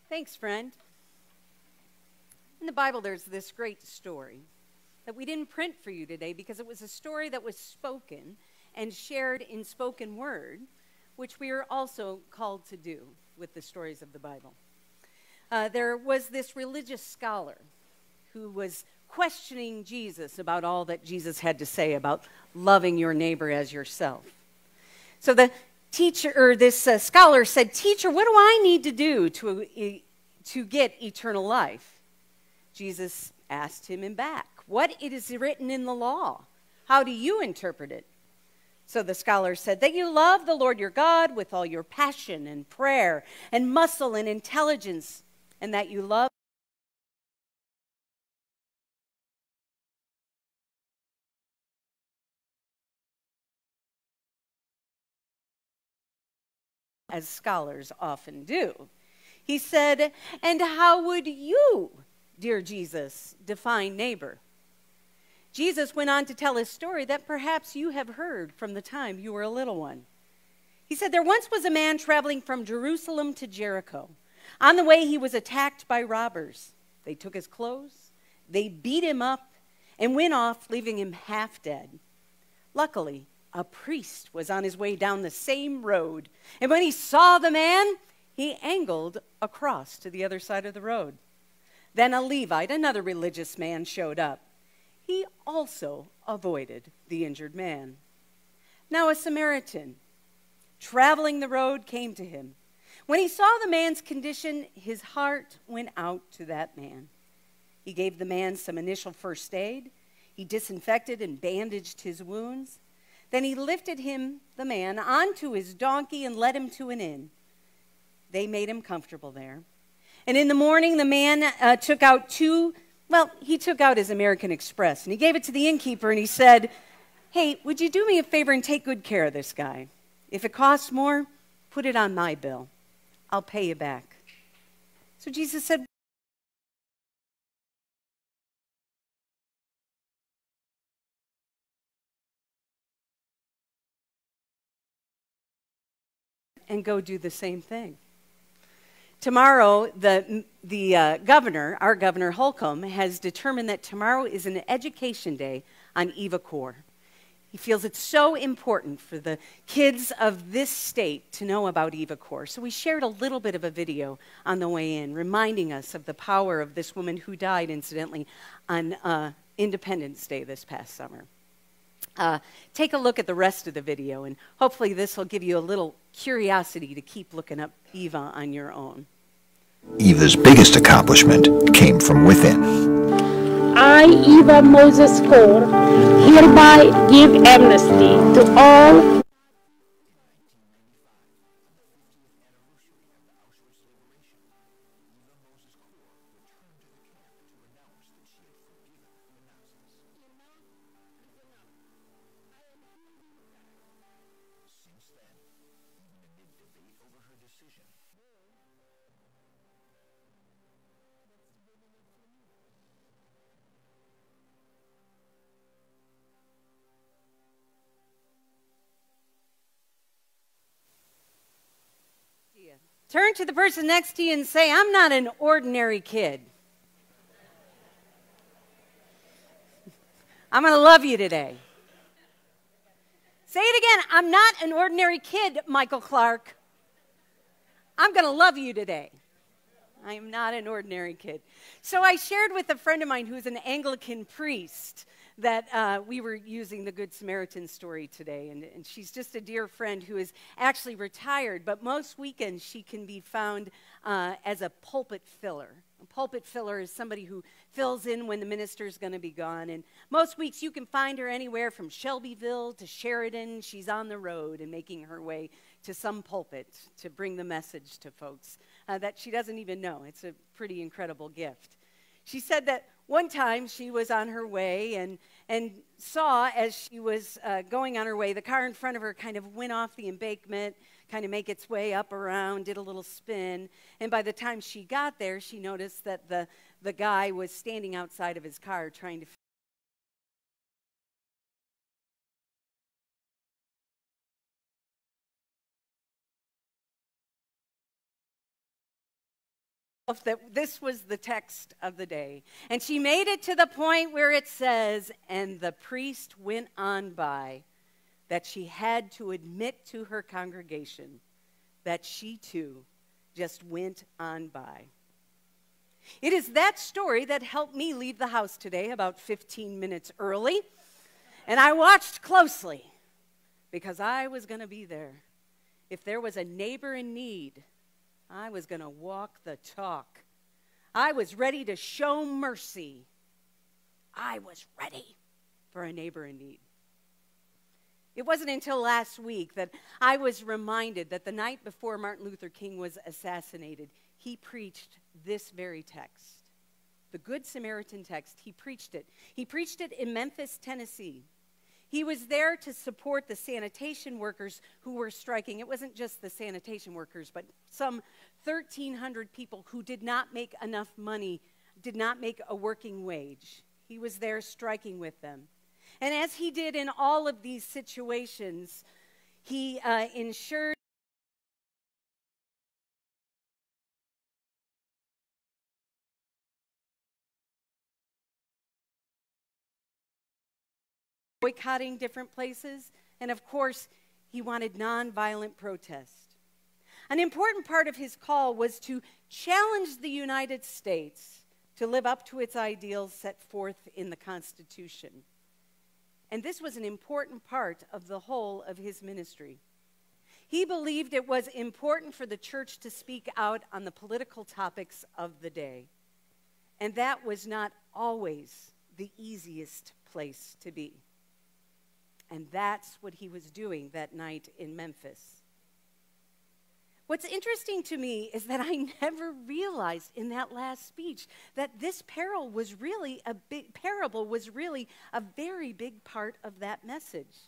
Thanks, friend. In the Bible, there's this great story that we didn't print for you today because it was a story that was spoken and shared in spoken word, which we are also called to do with the stories of the Bible. There was this religious scholar who was questioning Jesus about all that Jesus had to say about loving your neighbor as yourself. So the teacher, or this scholar said, "Teacher, what do I need to do to get eternal life?" Jesus asked him back, "What it is written in the law? How do you interpret it?" So the scholar said, "That you love the Lord your God with all your passion and prayer and muscle and intelligence, and that you love as scholars often do." He said, "And how would you, dear Jesus, define neighbor?" Jesus went on to tell his story that perhaps you have heard from the time you were a little one. He said, "There once was a man traveling from Jerusalem to Jericho. On the way, he was attacked by robbers. They took his clothes, they beat him up, and went off, leaving him half dead. Luckily, a priest was on his way down the same road, and when he saw the man, he angled across to the other side of the road. Then a Levite, another religious man, showed up. He also avoided the injured man. Now a Samaritan, traveling the road, came to him. When he saw the man's condition, his heart went out to that man. He gave the man some initial first aid. He disinfected and bandaged his wounds. Then he lifted the man, onto his donkey and led him to an inn. They made him comfortable there. And in the morning, the man took out his American Express, and he gave it to the innkeeper, and he said, "Hey, would you do me a favor and take good care of this guy? If it costs more, put it on my bill. I'll pay you back." So Jesus said, and go do the same thing. Tomorrow, our governor Holcomb, has determined that tomorrow is an education day on Eva Kor. He feels it's so important for the kids of this state to know about Eva Kor. So we shared a little bit of a video on the way in, reminding us of the power of this woman who died, incidentally, on Independence Day this past summer. Take a look at the rest of the video, and hopefully this will give you a little curiosity to keep looking up Eva on your own. Eva's biggest accomplishment came from within. I, Eva Moses Kor, hereby give amnesty to all Turn to the person next to you and say, "I'm not an ordinary kid. I'm going to love you today." Say it again. "I'm not an ordinary kid, Michael Clark. I'm going to love you today." I am not an ordinary kid. So I shared with a friend of mine who's an Anglican priest that we were using the Good Samaritan story today. And she's just a dear friend who is actually retired, but most weekends she can be found as a pulpit filler. A pulpit filler is somebody who fills in when the minister's going to be gone. And most weeks you can find her anywhere from Shelbyville to Sheridan. She's on the road and making her way to some pulpit to bring the message to folks that she doesn't even know. It's a pretty incredible gift. She said that one time she was on her way and saw, as she was going on her way, the car in front of her kind of went off the embankment, kind of make its way up around, did a little spin. And by the time she got there, she noticed that the guy was standing outside of his car trying to that this was the text of the day. And she made it to the point where it says, and the priest went on by, that she had to admit to her congregation that she too just went on by. It is that story that helped me leave the house today about 15 minutes early. And I watched closely because I was going to be there. If there was a neighbor in need, I was going to walk the talk. I was ready to show mercy. I was ready for a neighbor in need. It wasn't until last week that I was reminded that the night before Martin Luther King was assassinated, he preached this very text. The Good Samaritan text, he preached it. He preached it in Memphis, Tennessee. He was there to support the sanitation workers who were striking. It wasn't just the sanitation workers, but some 1,300 people who did not make enough money, did not make a working wage. He was there striking with them. And as he did in all of these situations, he ensured boycotting different places, and of course, he wanted nonviolent protest. An important part of his call was to challenge the United States to live up to its ideals set forth in the Constitution. And this was an important part of the whole of his ministry. He believed it was important for the church to speak out on the political topics of the day. And that was not always the easiest place to be. And that's what he was doing that night in Memphis. What's interesting to me is that I never realized in that last speech that this parable was really a very big part of that message.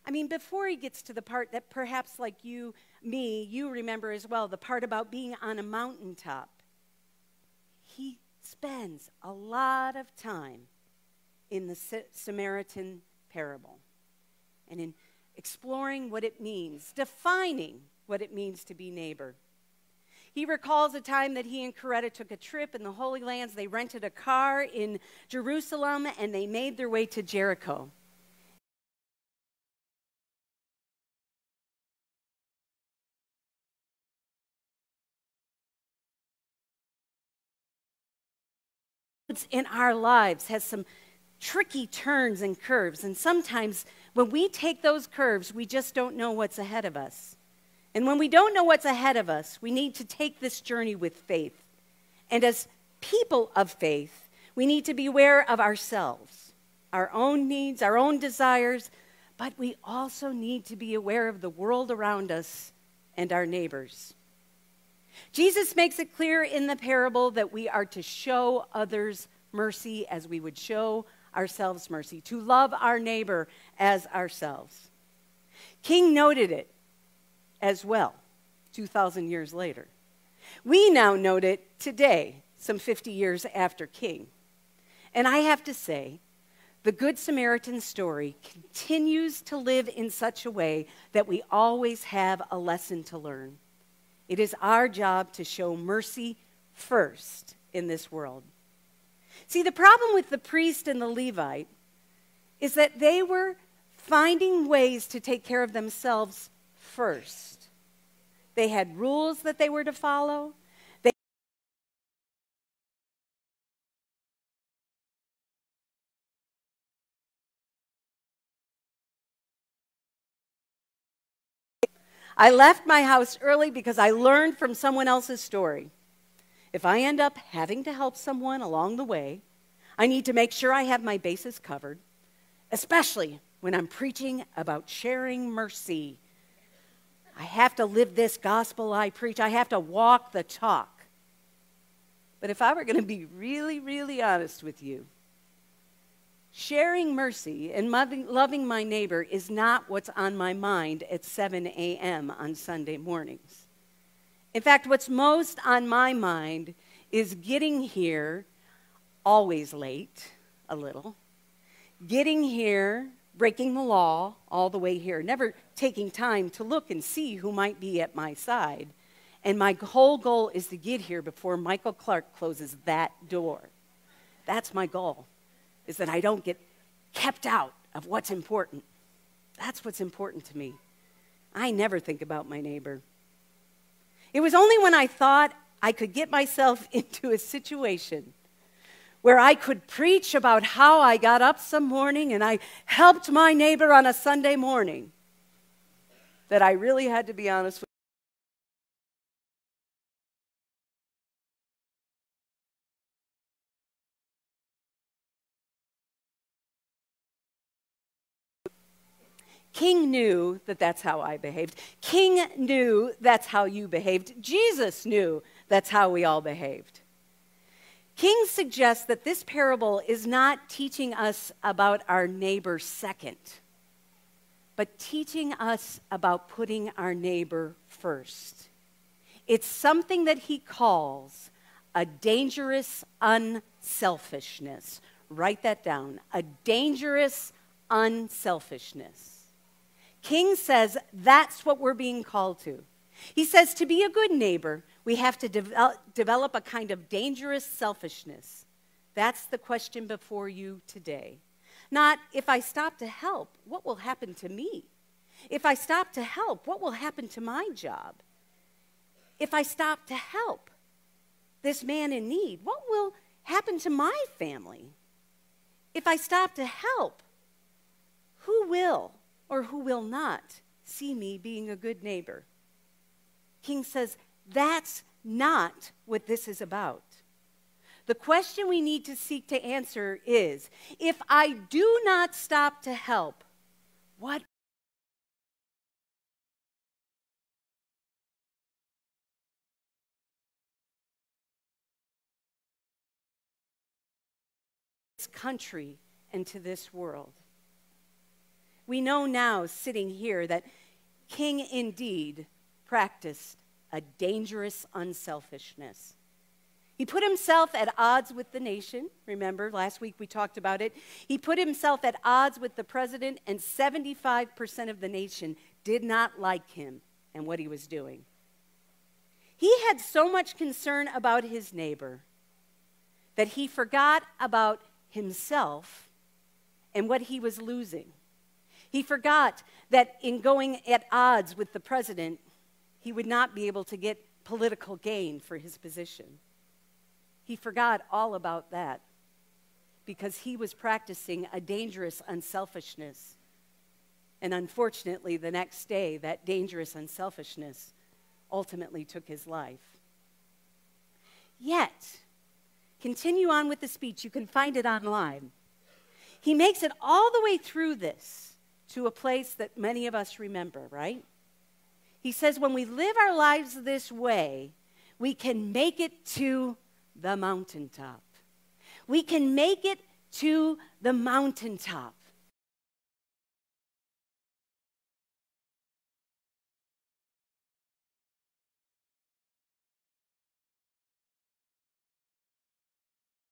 I mean, before he gets to the part that perhaps like you remember as well, the part about being on a mountaintop, he spends a lot of time in the Samaritan parable and in exploring what it means, defining what it means to be neighbor. He recalls a time that he and Coretta took a trip in the Holy Lands. They rented a car in Jerusalem and they made their way to Jericho. In our lives has some tricky turns and curves, and sometimes when we take those curves, we just don't know what's ahead of us. And when we don't know what's ahead of us, we need to take this journey with faith. And as people of faith, we need to be aware of ourselves, our own needs, our own desires, but we also need to be aware of the world around us and our neighbors. Jesus makes it clear in the parable that we are to show others mercy as we would show ourselves mercy, to love our neighbor as ourselves. King noted it as well 2,000 years later. We now note it today, some 50 years after King. And I have to say, the Good Samaritan story continues to live in such a way that we always have a lesson to learn. It is our job to show mercy first in this world. See, the problem with the priest and the Levite is that they were finding ways to take care of themselves first. They had rules that they were to follow. I left my house early because I learned from someone else's story. If I end up having to help someone along the way, I need to make sure I have my bases covered, especially when I'm preaching about sharing mercy. I have to live this gospel I preach. I have to walk the talk. But if I were going to be really, really honest with you, sharing mercy and loving my neighbor is not what's on my mind at 7 a.m. on Sunday mornings. In fact, what's most on my mind is getting here, always late, a little, getting here, breaking the law all the way here, never taking time to look and see who might be at my side, And my whole goal is to get here before Michael Clark closes that door. That's my goal, is that I don't get kept out of what's important. That's what's important to me. I never think about my neighbor. It was only when I thought I could get myself into a situation where I could preach about how I got up some morning and I helped my neighbor on a Sunday morning that I really had to be honest with. King knew that that's how I behaved. King knew that's how you behaved. Jesus knew that's how we all behaved. King suggests that this parable is not teaching us about our neighbor second, but teaching us about putting our neighbor first. It's something that he calls a dangerous unselfishness. Write that down. A dangerous unselfishness. King says that's what we're being called to. He says to be a good neighbor, we have to develop a kind of dangerous selfishness. That's the question before you today. Not, if I stop to help, what will happen to me? If I stop to help, what will happen to my job? If I stop to help this man in need, what will happen to my family? If I stop to help, who will or who will not see me being a good neighbor? King says, that's not what this is about. The question we need to seek to answer is, if I do not stop to help, what this country and to this world? We know now, sitting here, that King indeed practiced a dangerous unselfishness. He put himself at odds with the nation. Remember, last week we talked about it. He put himself at odds with the president, and 75% of the nation did not like him and what he was doing. He had so much concern about his neighbor that he forgot about himself and what he was losing. He forgot that in going at odds with the president, he would not be able to get political gain for his position. He forgot all about that because he was practicing a dangerous unselfishness. And unfortunately, the next day, that dangerous unselfishness ultimately took his life. Yet, continue on with the speech. You can find it online. He makes it all the way through this to a place that many of us remember, right? He says, when we live our lives this way, we can make it to the mountaintop. We can make it to the mountaintop.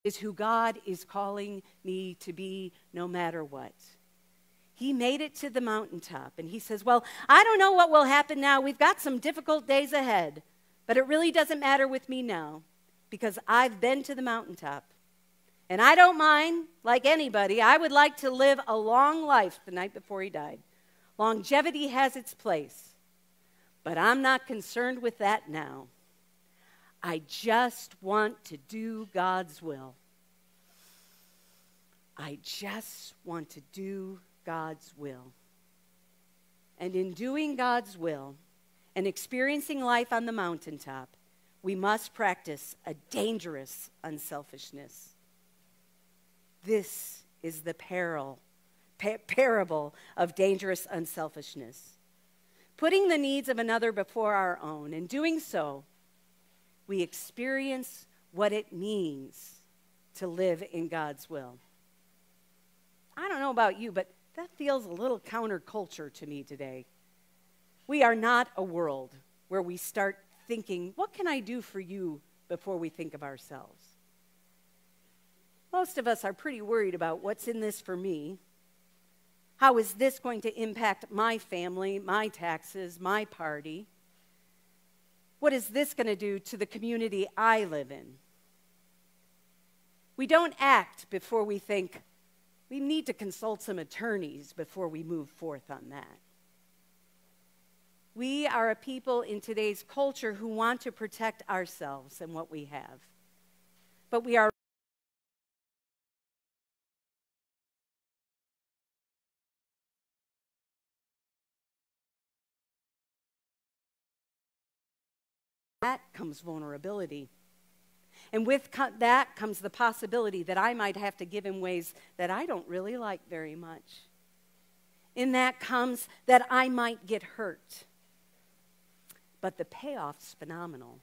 Is who God is calling me to be no matter what. He made it to the mountaintop, and he says, well, I don't know what will happen now. We've got some difficult days ahead, but it really doesn't matter with me now because I've been to the mountaintop. And I don't mind, like anybody, I would like to live a long life the night before he died. Longevity has its place, but I'm not concerned with that now. I just want to do God's will. I just want to do God's will. And in doing God's will and experiencing life on the mountaintop, we must practice a dangerous unselfishness. This is the parable of dangerous unselfishness. Putting the needs of another before our own. In doing so, we experience what it means to live in God's will. I don't know about you, but that feels a little counterculture to me today. We are not a world where we start thinking, what can I do for you before we think of ourselves? Most of us are pretty worried about what's in this for me. How is this going to impact my family, my taxes, my party? What is this going to do to the community I live in? We don't act before we think, we need to consult some attorneys before we move forth on that. We are a people in today's culture who want to protect ourselves and what we have. But we are that comes vulnerability. And with that comes the possibility that I might have to give in ways that I don't really like very much. In that comes that I might get hurt. But the payoff's phenomenal.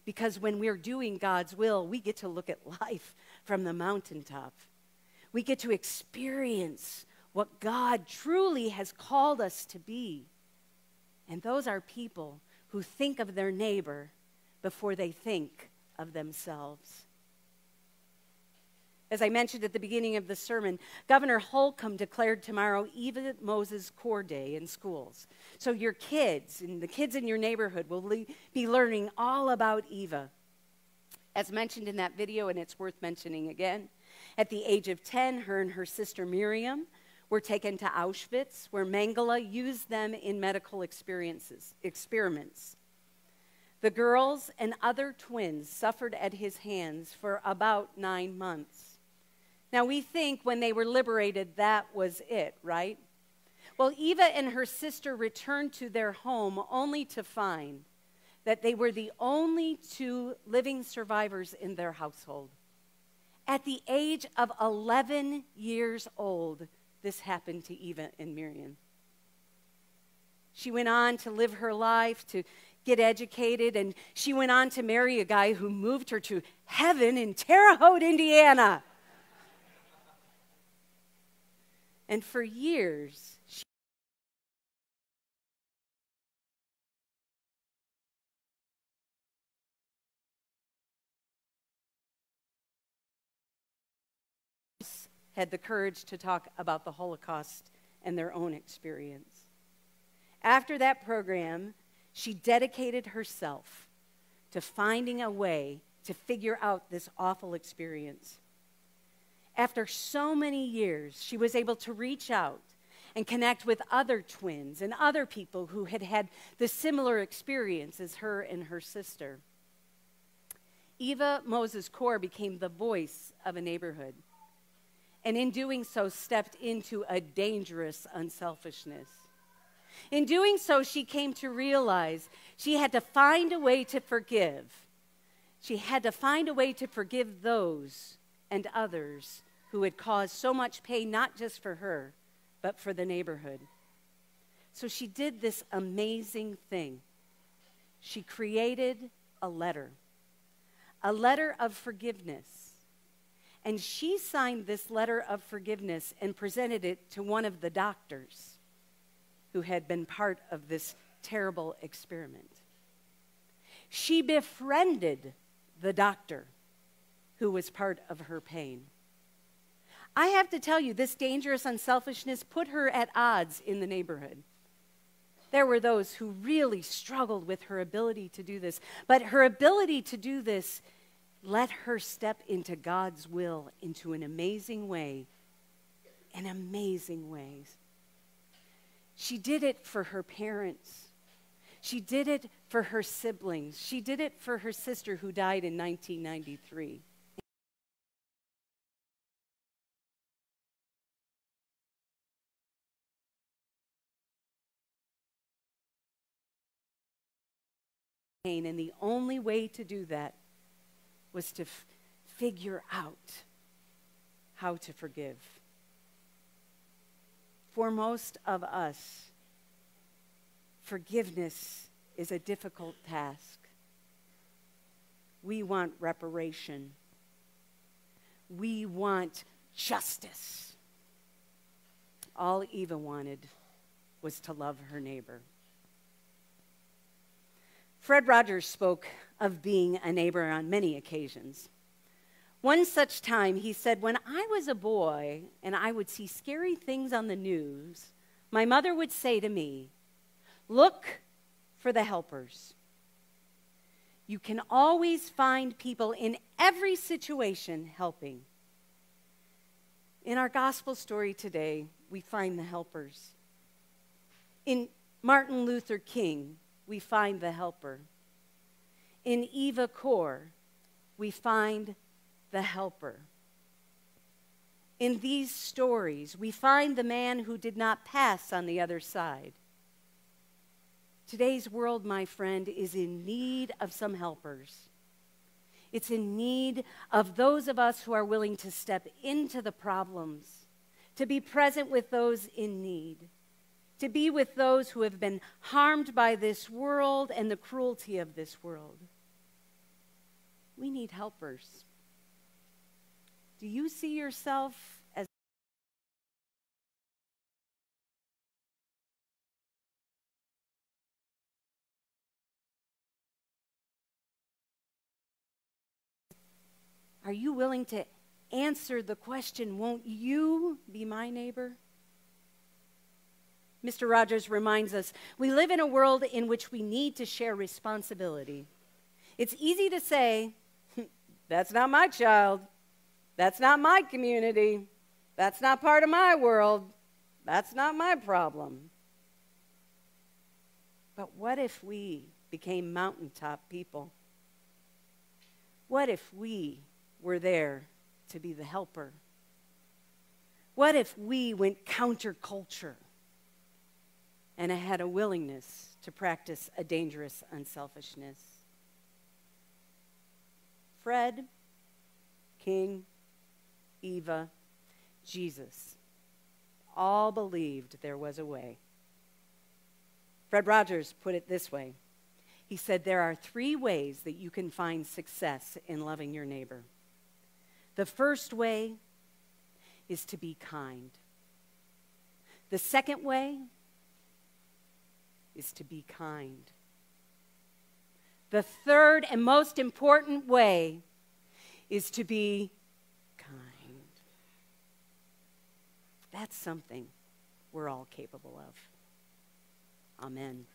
Because when we're doing God's will, we get to look at life from the mountaintop. We get to experience what God truly has called us to be. And those are people who think of their neighbor before they think of themselves. As I mentioned at the beginning of the sermon, Governor Holcomb declared tomorrow Eva Moses Core Day in schools. So your kids and the kids in your neighborhood will be learning all about Eva. As mentioned in that video, and it's worth mentioning again, at the age of 10, her and her sister Miriam were taken to Auschwitz, where Mengele used them in medical experiments. The girls and other twins suffered at his hands for about 9 months. Now, we think when they were liberated, that was it, right? Well, Eva and her sister returned to their home only to find that they were the only 2 living survivors in their household. At the age of 11 years old, this happened to Eva and Miriam. She went on to live her life, to get educated, and she went on to marry a guy who moved her to heaven in Terre Haute, Indiana. And for years, she had the courage to talk about the Holocaust and their own experience. After that program, she dedicated herself to finding a way to figure out this awful experience. After so many years, she was able to reach out and connect with other twins and other people who had had the similar experience as her and her sister. Eva Moses Core became the voice of a neighborhood, and in doing so, stepped into a dangerous unselfishness. In doing so, she came to realize she had to find a way to forgive. She had to find a way to forgive those and others who had caused so much pain, not just for her, but for the neighborhood. So she did this amazing thing. She created a letter of forgiveness. And she signed this letter of forgiveness and presented it to one of the doctors who had been part of this terrible experiment. She befriended the doctor who was part of her pain. I have to tell you, this dangerous unselfishness put her at odds in the neighborhood. There were those who really struggled with her ability to do this, but her ability to do this let her step into God's will into an amazing way, in amazing ways. She did it for her parents. She did it for her siblings. She did it for her sister who died in 1993. And the only way to do that was to figure out how to forgive. For most of us, forgiveness is a difficult task. We want reparation. We want justice. All Eva wanted was to love her neighbor. Fred Rogers spoke of being a neighbor on many occasions. One such time, he said, when I was a boy and I would see scary things on the news, my mother would say to me, look for the helpers. You can always find people in every situation helping. In our gospel story today, we find the helpers. In Martin Luther King, we find the helper. In Eva Kor, we find the helper. In these stories, we find the man who did not pass on the other side. Today's world, my friend, is in need of some helpers. It's in need of those of us who are willing to step into the problems, to be present with those in need, to be with those who have been harmed by this world and the cruelty of this world. We need helpers. Do you see yourself as Are you willing to answer the question, won't you be my neighbor? Mr. Rogers reminds us, we live in a world in which we need to share responsibility. It's easy to say, that's not my child. That's not my community. That's not part of my world. That's not my problem. But what if we became mountaintop people? What if we were there to be the helper? What if we went counterculture and had a willingness to practice a dangerous unselfishness? Fred, King, Eva, Jesus, all believed there was a way. Fred Rogers put it this way. He said, there are 3 ways that you can find success in loving your neighbor. The first way is to be kind. The second way is to be kind. The third and most important way is to be kind. That's something we're all capable of. Amen.